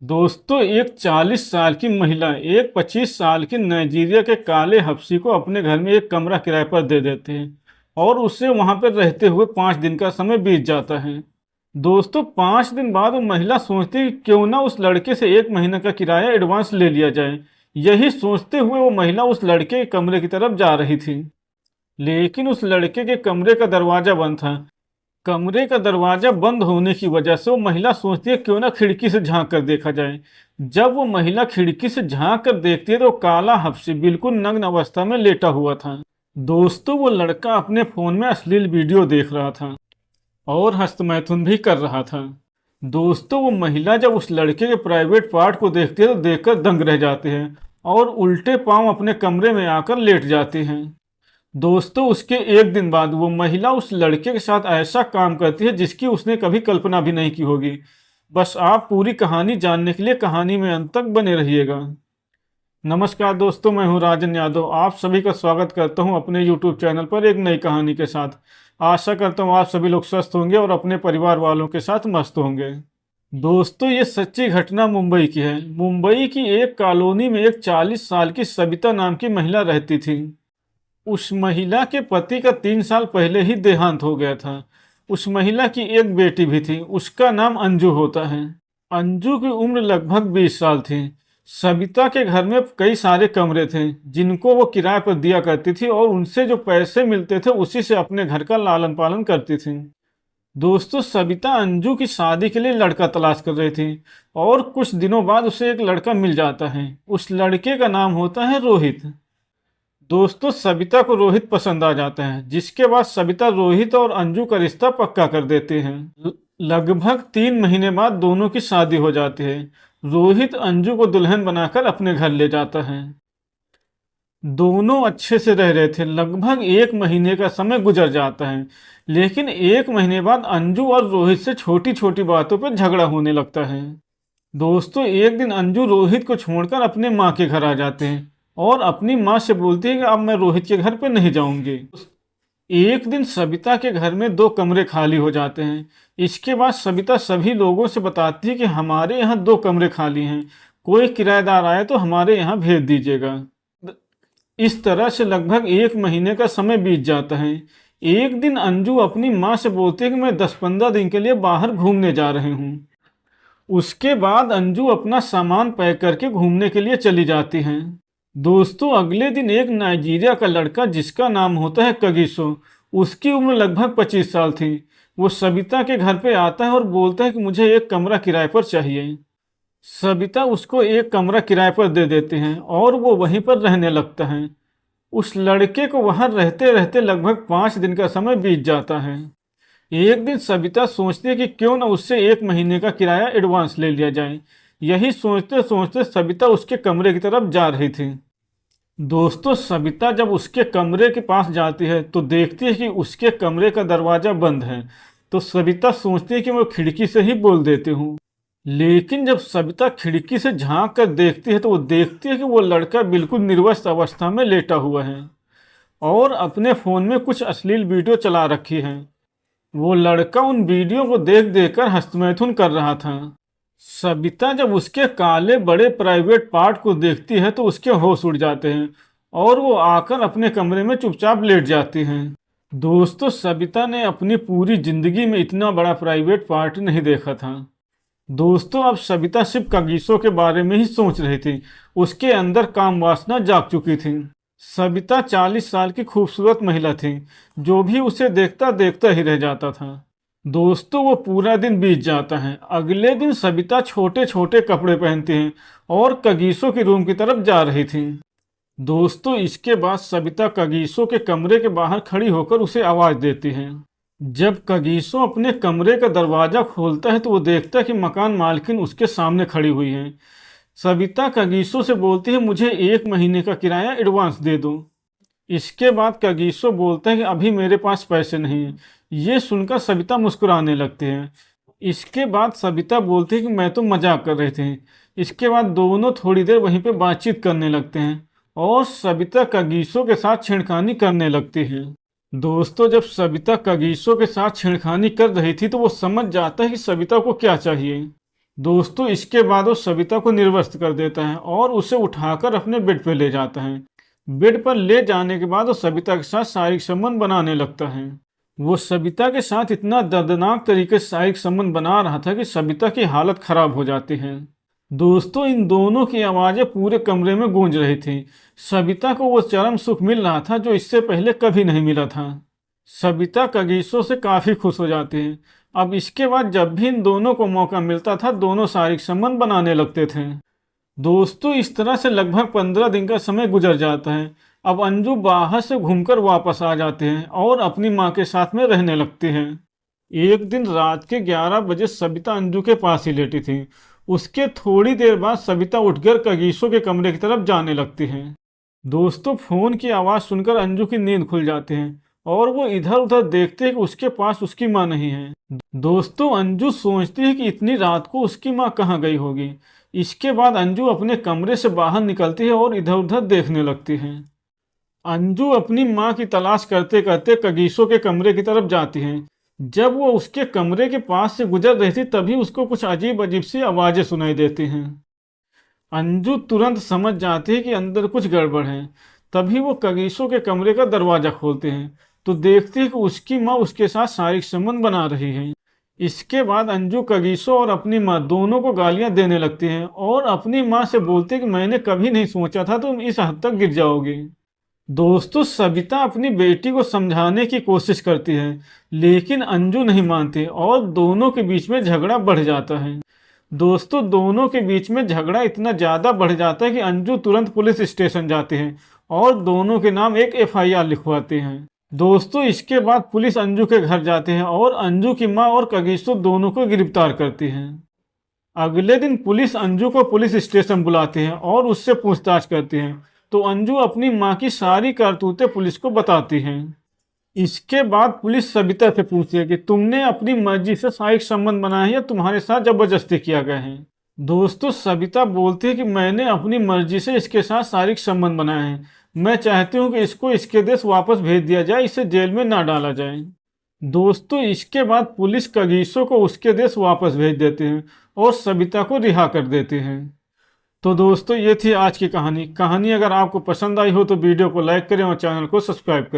दोस्तों, एक 40 साल की महिला एक 25 साल की नाइजीरिया के काले हबशी को अपने घर में एक कमरा किराए पर दे देते हैं और उससे वहां पर रहते हुए 5 दिन का समय बीत जाता है। दोस्तों, 5 दिन बाद वो महिला सोचती है कि क्यों ना उस लड़के से 1 महीने का किराया एडवांस ले लिया जाए। यही सोचते हुए वो महिला उस लड़के के कमरे की तरफ जा रही थी, लेकिन उस लड़के के कमरे का दरवाजा बंद था। कमरे का दरवाजा बंद होने की वजह से वो महिला सोचती है क्यों ना खिड़की से झांक कर देखा जाए। जब वो महिला खिड़की से झांक कर देखती है तो काला हबशी बिल्कुल नग्न अवस्था में लेटा हुआ था। दोस्तों, वो लड़का अपने फोन में अश्लील वीडियो देख रहा था और हस्तमैथुन भी कर रहा था। दोस्तों, वो महिला जब उस लड़के के प्राइवेट पार्ट को देखती है तो देखकर दंग रह जाते हैं और उल्टे पांव अपने कमरे में आकर लेट जाते हैं। दोस्तों, उसके 1 दिन बाद वो महिला उस लड़के के साथ ऐसा काम करती है जिसकी उसने कभी कल्पना भी नहीं की होगी। बस आप पूरी कहानी जानने के लिए कहानी में अंत तक बने रहिएगा। नमस्कार दोस्तों, मैं हूं राजन यादव। आप सभी का स्वागत करता हूं अपने यूट्यूब चैनल पर एक नई कहानी के साथ। आशा करता हूं आप सभी लोग स्वस्थ होंगे और अपने परिवार वालों के साथ मस्त होंगे। दोस्तों, ये सच्ची घटना मुंबई की है। मुंबई की एक कॉलोनी में एक 40 साल की सविता नाम की महिला रहती थी। उस महिला के पति का 3 साल पहले ही देहांत हो गया था। उस महिला की एक बेटी भी थी, उसका नाम अंजू होता है। अंजू की उम्र लगभग 20 साल थी। सविता के घर में कई सारे कमरे थे जिनको वो किराए पर दिया करती थी और उनसे जो पैसे मिलते थे उसी से अपने घर का लालन पालन करती थी। दोस्तों, सविता अंजू की शादी के लिए लड़का तलाश कर रही थी और कुछ दिनों बाद उसे एक लड़का मिल जाता है। उस लड़के का नाम होता है रोहित। दोस्तों, सविता को रोहित पसंद आ जाता है, जिसके बाद सविता रोहित और अंजू का रिश्ता पक्का कर देते हैं। लगभग 3 महीने बाद दोनों की शादी हो जाती है। रोहित अंजू को दुल्हन बनाकर अपने घर ले जाता है। दोनों अच्छे से रह रहे थे। लगभग 1 महीने का समय गुजर जाता है, लेकिन 1 महीने बाद अंजू और रोहित से छोटी छोटी बातों पर झगड़ा होने लगता है। दोस्तों, एक दिन अंजू रोहित को छोड़कर अपने माँ के घर आ जाते हैं और अपनी माँ से बोलती है कि अब मैं रोहित के घर पे नहीं जाऊंगी। एक दिन सविता के घर में 2 कमरे खाली हो जाते हैं। इसके बाद सविता सभी लोगों से बताती है कि हमारे यहाँ 2 कमरे खाली हैं, कोई किराएदार आए तो हमारे यहाँ भेज दीजिएगा। इस तरह से लगभग 1 महीने का समय बीत जाता है। एक दिन अंजू अपनी माँ से बोलती है कि मैं 10-15 दिन के लिए बाहर घूमने जा रहे हूँ। उसके बाद अंजू अपना सामान पैक करके घूमने के लिए चली जाती हैं। दोस्तों, अगले दिन एक नाइजीरिया का लड़का जिसका नाम होता है कगिसो, उसकी उम्र लगभग 25 साल थी, वो सविता के घर पे आता है और बोलता है कि मुझे एक कमरा किराए पर चाहिए। सविता उसको एक कमरा किराए पर दे देते हैं और वो वहीं पर रहने लगता है। उस लड़के को वहां रहते रहते लगभग 5 दिन का समय बीत जाता है। एक दिन सविता सोचती है कि क्यों ना उससे 1 महीने का किराया एडवांस ले लिया जाए। यही सोचते सोचते सविता उसके कमरे की तरफ जा रही थी। दोस्तों, सविता जब उसके कमरे के पास जाती है तो देखती है कि उसके कमरे का दरवाजा बंद है। तो सविता सोचती है कि मैं खिड़की से ही बोल देती हूँ। लेकिन जब सविता खिड़की से झांक कर देखती है तो वो देखती है कि वो लड़का बिल्कुल निर्वस्त अवस्था में लेटा हुआ है और अपने फोन में कुछ अश्लील वीडियो चला रखी है। वो लड़का उन वीडियो को देख देख कर हस्तमैथुन कर रहा था। सविता जब उसके काले बड़े प्राइवेट पार्ट को देखती है तो उसके होश उड़ जाते हैं और वो आकर अपने कमरे में चुपचाप लेट जाती हैं। दोस्तों, सविता ने अपनी पूरी जिंदगी में इतना बड़ा प्राइवेट पार्ट नहीं देखा था। दोस्तों, अब सविता सिर्फ कगिसो के बारे में ही सोच रही थी। उसके अंदर काम वासना जाग चुकी थी। सविता 40 साल की खूबसूरत महिला थी, जो भी उसे देखता देखता ही रह जाता था। दोस्तों, वो पूरा दिन बीत जाता है। अगले दिन सविता छोटे छोटे कपड़े पहनती हैं और कगिसो की रूम की तरफ जा रही थी। दोस्तों, इसके बाद सविता कगिसो के कमरे के बाहर खड़ी होकर उसे आवाज देती है। जब कगिसो अपने कमरे का दरवाजा खोलता है तो वो देखता है कि मकान मालकिन उसके सामने खड़ी हुई है। सविता कगिसो से बोलती है, मुझे 1 महीने का किराया एडवांस दे दो। इसके बाद कगिसो बोलता है कि अभी मेरे पास पैसे नहीं है। ये सुनकर सविता मुस्कुराने लगती है। इसके बाद सविता बोलती है कि मैं तो मजाक कर रही थी। इसके बाद दोनों थोड़ी देर वहीं पे बातचीत करने लगते हैं और सविता कगिसो के साथ छेड़खानी करने लगती है। दोस्तों, जब सविता कगिसो के साथ छेड़खानी कर रही थी तो वो समझ जाता है कि सविता को क्या चाहिए। दोस्तों इसके बाद वो सविता को निर्वस्त्र कर देता है और उसे उठाकर अपने बेड पर ले जाता है। बेड पर ले जाने के बाद वो सविता के साथ शारीरिक संबंध बनाने लगता है। वो सविता के साथ इतना दर्दनाक तरीके से शारीरिक संबंध बना रहा था कि सविता की हालत खराब हो जाती है। दोस्तों इन दोनों की आवाजें पूरे कमरे में गूंज रही थी। सविता को वो चरम सुख मिल रहा था जो इससे पहले कभी नहीं मिला था। सविता कगिसो से काफी खुश हो जाती है। अब इसके बाद जब भी इन दोनों को मौका मिलता था दोनों शारीरिक संबंध बनाने लगते थे। दोस्तों इस तरह से लगभग 15 दिन का समय गुजर जाता है। अब अंजू बाहर से घूमकर वापस आ जाते हैं और अपनी माँ के साथ में रहने लगते हैं। एक दिन रात के 11 बजे सविता अंजू के पास ही लेटी थी। उसके थोड़ी देर बाद सविता उठकर कगिसो के कमरे की तरफ जाने लगती है। दोस्तों फोन की आवाज़ सुनकर अंजू की नींद खुल जाती है और वो इधर उधर देखते हैं कि उसके पास उसकी माँ नहीं है। दोस्तों अंजू सोचती है कि इतनी रात को उसकी माँ कहाँ गई होगी। इसके बाद अंजू अपने कमरे से बाहर निकलती है और इधर उधर देखने लगती है। अंजू अपनी माँ की तलाश करते करते कगिसो के कमरे की तरफ जाती है। जब वो उसके कमरे के पास से गुजर रही थी तभी उसको कुछ अजीब अजीब सी आवाजें सुनाई देती हैं। अंजू तुरंत समझ जाती है कि अंदर कुछ गड़बड़ है। तभी वो कगिसो के कमरे का दरवाजा खोलते हैं तो देखती है कि उसकी माँ उसके साथ शारीरिक संबंध बना रही है। इसके बाद अंजू कगिसो और अपनी माँ दोनों को गालियां देने लगती हैं और अपनी माँ से बोलते हैं कि मैंने कभी नहीं सोचा था तुम इस हद तक गिर जाओगे। दोस्तों सविता अपनी बेटी को समझाने की कोशिश करती है लेकिन अंजू नहीं मानती और दोनों के बीच में झगड़ा बढ़ जाता है। दोस्तों दोनों के बीच में झगड़ा इतना ज़्यादा बढ़ जाता है कि अंजू तुरंत पुलिस स्टेशन जाते हैं और दोनों के नाम एक एफआईआर लिखवाते हैं। दोस्तों इसके बाद पुलिस अंजू के घर जाते हैं और अंजू की मां और कगिसो दोनों को गिरफ्तार करती है। अगले दिन पुलिस अंजू को पुलिस स्टेशन बुलाती है और उससे पूछताछ करती है तो अंजू अपनी मां की सारी करतूतें पुलिस को बताती है। इसके बाद पुलिस सविता से पूछती है कि तुमने अपनी मर्जी से शारीरिक संबंध बनाया है या तुम्हारे साथ जबरदस्ती किया गया है। दोस्तों सविता बोलती है कि मैंने अपनी मर्जी से इसके साथ शारीरिक संबंध बनाया है। मैं चाहती हूँ कि इसको इसके देश वापस भेज दिया जाए, इसे जेल में ना डाला जाए। दोस्तों इसके बाद पुलिस कगिसो को उसके देश वापस भेज देते हैं और सविता को रिहा कर देते हैं। तो दोस्तों ये थी आज की कहानी। अगर आपको पसंद आई हो तो वीडियो को लाइक करें और चैनल को सब्सक्राइब करें।